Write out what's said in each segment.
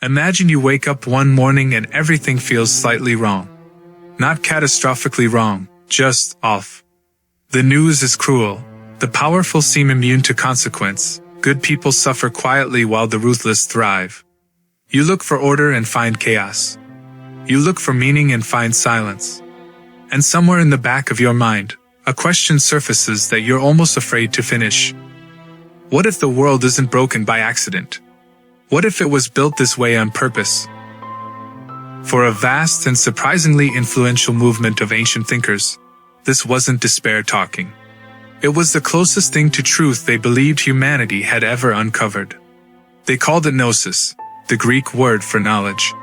Imagine you wake up one morning and everything feels slightly wrong. Not catastrophically wrong, just off. The news is cruel. The powerful seem immune to consequence. Good people suffer quietly while the ruthless thrive. You look for order and find chaos. You look for meaning and find silence. And somewhere in the back of your mind, a question surfaces that you're almost afraid to finish. What if the world isn't broken by accident? What if it was built this way on purpose? For a vast and surprisingly influential movement of ancient thinkers, this wasn't despair talking. It was the closest thing to truth they believed humanity had ever uncovered. They called it gnosis, the Greek word for knowledge.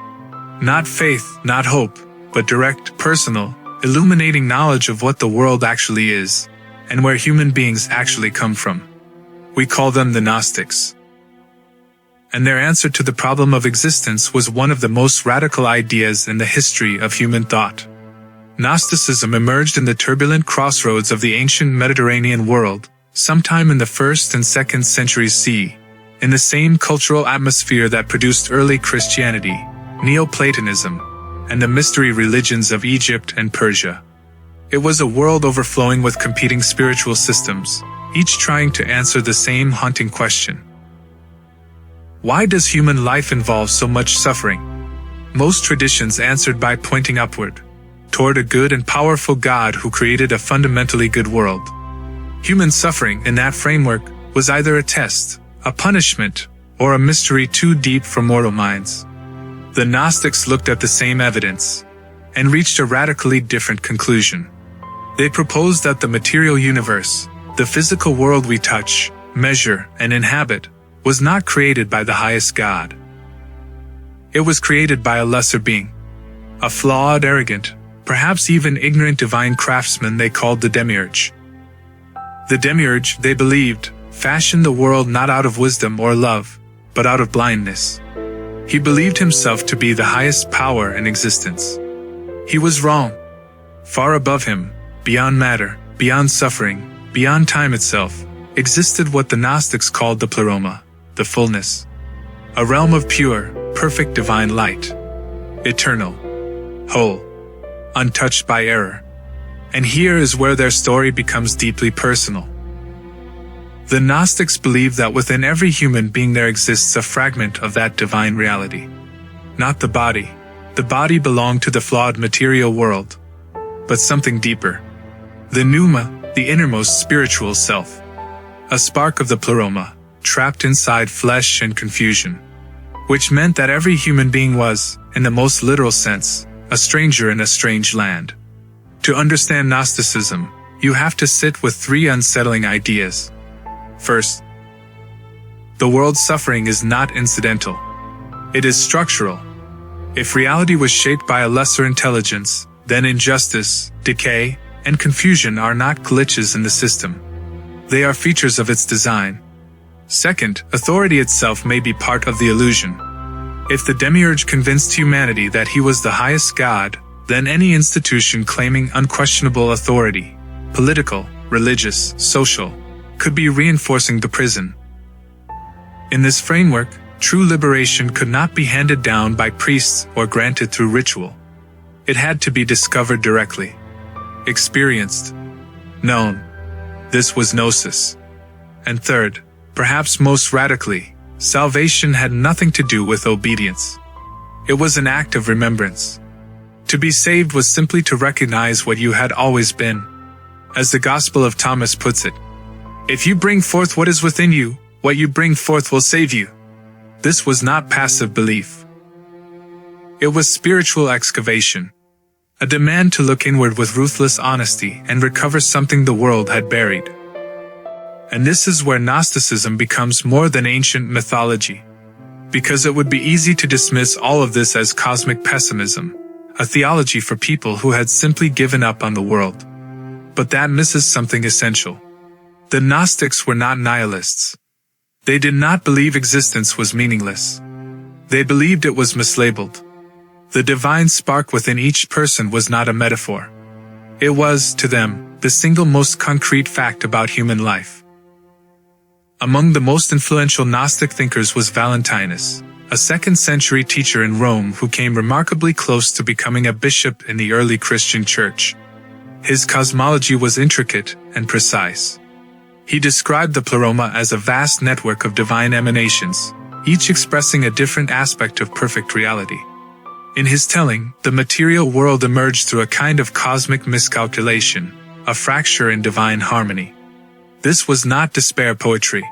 Not faith, not hope, but direct, personal, illuminating knowledge of what the world actually is, and where human beings actually come from. We call them the Gnostics. And their answer to the problem of existence was one of the most radical ideas in the history of human thought. Gnosticism emerged in the turbulent crossroads of the ancient Mediterranean world, sometime in the 1st and 2nd centuries CE, in the same cultural atmosphere that produced early Christianity, Neoplatonism, and the mystery religions of Egypt and Persia. It was a world overflowing with competing spiritual systems, each trying to answer the same haunting question. Why does human life involve so much suffering? Most traditions answered by pointing upward, toward a good and powerful God who created a fundamentally good world. Human suffering in that framework was either a test, a punishment, or a mystery too deep for mortal minds. The Gnostics looked at the same evidence and reached a radically different conclusion. They proposed that the material universe, the physical world we touch, measure, and inhabit, was not created by the highest God. It was created by a lesser being, a flawed, arrogant, perhaps even ignorant divine craftsman they called the Demiurge. The Demiurge, they believed, fashioned the world not out of wisdom or love, but out of blindness. He believed himself to be the highest power in existence. He was wrong. Far above him, beyond matter, beyond suffering, beyond time itself, existed what the Gnostics called the pleroma, the fullness. A realm of pure, perfect divine light. Eternal. Whole. Untouched by error. And here is where their story becomes deeply personal. The Gnostics believe that within every human being there exists a fragment of that divine reality. Not the body. The body belonged to the flawed material world. But something deeper. The pneuma, the innermost spiritual self. A spark of the pleroma, trapped inside flesh and confusion. Which meant that every human being was, in the most literal sense, a stranger in a strange land. To understand Gnosticism, you have to sit with three unsettling ideas. First, the world's suffering is not incidental. It is structural. If reality was shaped by a lesser intelligence, then injustice, decay, and confusion are not glitches in the system. They are features of its design. Second, authority itself may be part of the illusion. If the Demiurge convinced humanity that he was the highest God, then any institution claiming unquestionable authority, political, religious, social, could be reinforcing the prison. In this framework, true liberation could not be handed down by priests or granted through ritual. It had to be discovered directly, experienced, known. This was gnosis. And third, perhaps most radically, salvation had nothing to do with obedience. It was an act of remembrance. To be saved was simply to recognize what you had always been. As the Gospel of Thomas puts it, if you bring forth what is within you, what you bring forth will save you. This was not passive belief. It was spiritual excavation. A demand to look inward with ruthless honesty and recover something the world had buried. And this is where Gnosticism becomes more than ancient mythology. Because it would be easy to dismiss all of this as cosmic pessimism, a theology for people who had simply given up on the world. But that misses something essential. The Gnostics were not nihilists. They did not believe existence was meaningless. They believed it was mislabeled. The divine spark within each person was not a metaphor. It was, to them, the single most concrete fact about human life. Among the most influential Gnostic thinkers was Valentinus, a 2nd century teacher in Rome who came remarkably close to becoming a bishop in the early Christian church. His cosmology was intricate and precise. He described the pleroma as a vast network of divine emanations, each expressing a different aspect of perfect reality. In his telling, the material world emerged through a kind of cosmic miscalculation, a fracture in divine harmony. This was not despair poetry.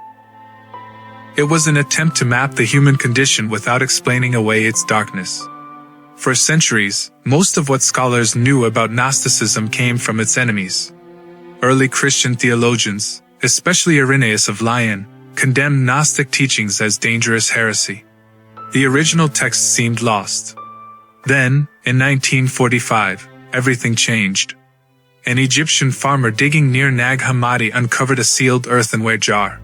It was an attempt to map the human condition without explaining away its darkness. For centuries, most of what scholars knew about Gnosticism came from its enemies. Early Christian theologians, especially Irenaeus of Lyon, condemned Gnostic teachings as dangerous heresy. The original text seemed lost. Then, in 1945, everything changed. An Egyptian farmer digging near Nag Hammadi uncovered a sealed earthenware jar.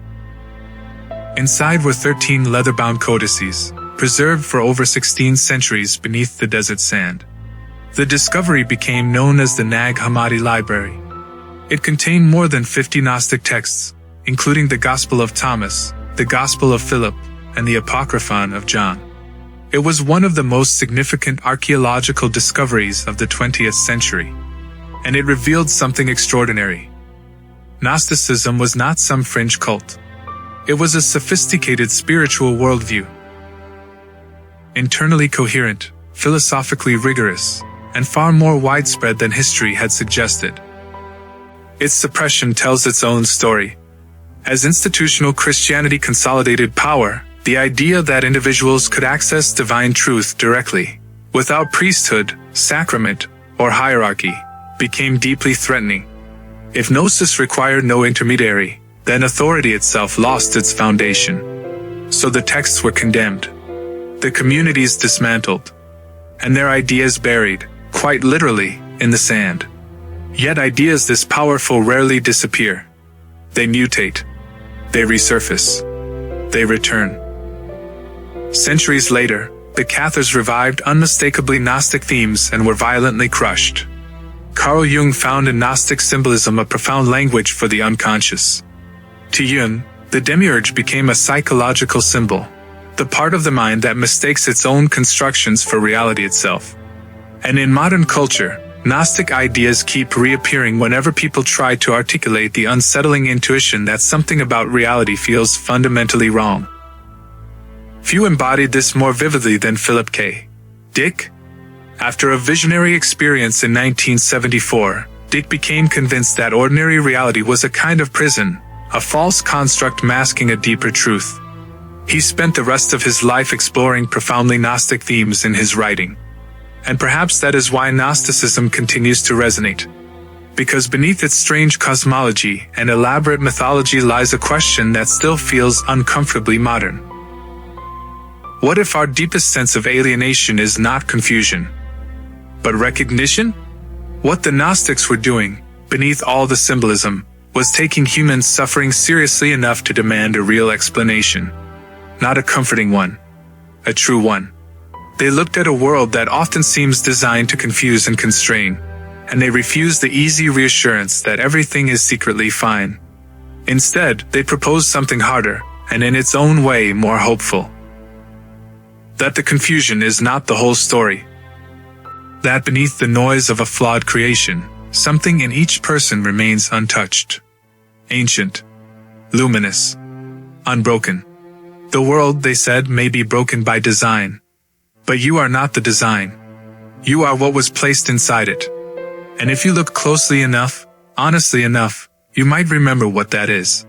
Inside were 13 leather-bound codices, preserved for over 16 centuries beneath the desert sand. The discovery became known as the Nag Hammadi Library. It contained more than 50 Gnostic texts, including the Gospel of Thomas, the Gospel of Philip, and the Apocryphon of John. It was one of the most significant archaeological discoveries of the 20th century. And it revealed something extraordinary. Gnosticism was not some fringe cult. It was a sophisticated spiritual worldview. Internally coherent, philosophically rigorous, and far more widespread than history had suggested. Its suppression tells its own story. As institutional Christianity consolidated power, the idea that individuals could access divine truth directly, without priesthood, sacrament, or hierarchy, became deeply threatening. If gnosis required no intermediary, then authority itself lost its foundation. So the texts were condemned, the communities dismantled, and their ideas buried, quite literally, in the sand. Yet ideas this powerful rarely disappear. They mutate. They resurface. They return. Centuries later, the Cathars revived unmistakably Gnostic themes and were violently crushed. Carl Jung found in Gnostic symbolism a profound language for the unconscious. To Jung, the Demiurge became a psychological symbol, the part of the mind that mistakes its own constructions for reality itself. And in modern culture, Gnostic ideas keep reappearing whenever people try to articulate the unsettling intuition that something about reality feels fundamentally wrong. Few embodied this more vividly than Philip K. Dick. After a visionary experience in 1974, Dick became convinced that ordinary reality was a kind of prison, a false construct masking a deeper truth. He spent the rest of his life exploring profoundly Gnostic themes in his writing. And perhaps that is why Gnosticism continues to resonate. Because beneath its strange cosmology and elaborate mythology lies a question that still feels uncomfortably modern. What if our deepest sense of alienation is not confusion, but recognition? What the Gnostics were doing, beneath all the symbolism, was taking human suffering seriously enough to demand a real explanation. Not a comforting one, a true one. They looked at a world that often seems designed to confuse and constrain, and they refused the easy reassurance that everything is secretly fine. Instead, they proposed something harder, and in its own way more hopeful. That the confusion is not the whole story. That beneath the noise of a flawed creation, something in each person remains untouched. Ancient. Luminous. Unbroken. The world, they said, may be broken by design. But you are not the design. You are what was placed inside it. And if you look closely enough, honestly enough, you might remember what that is.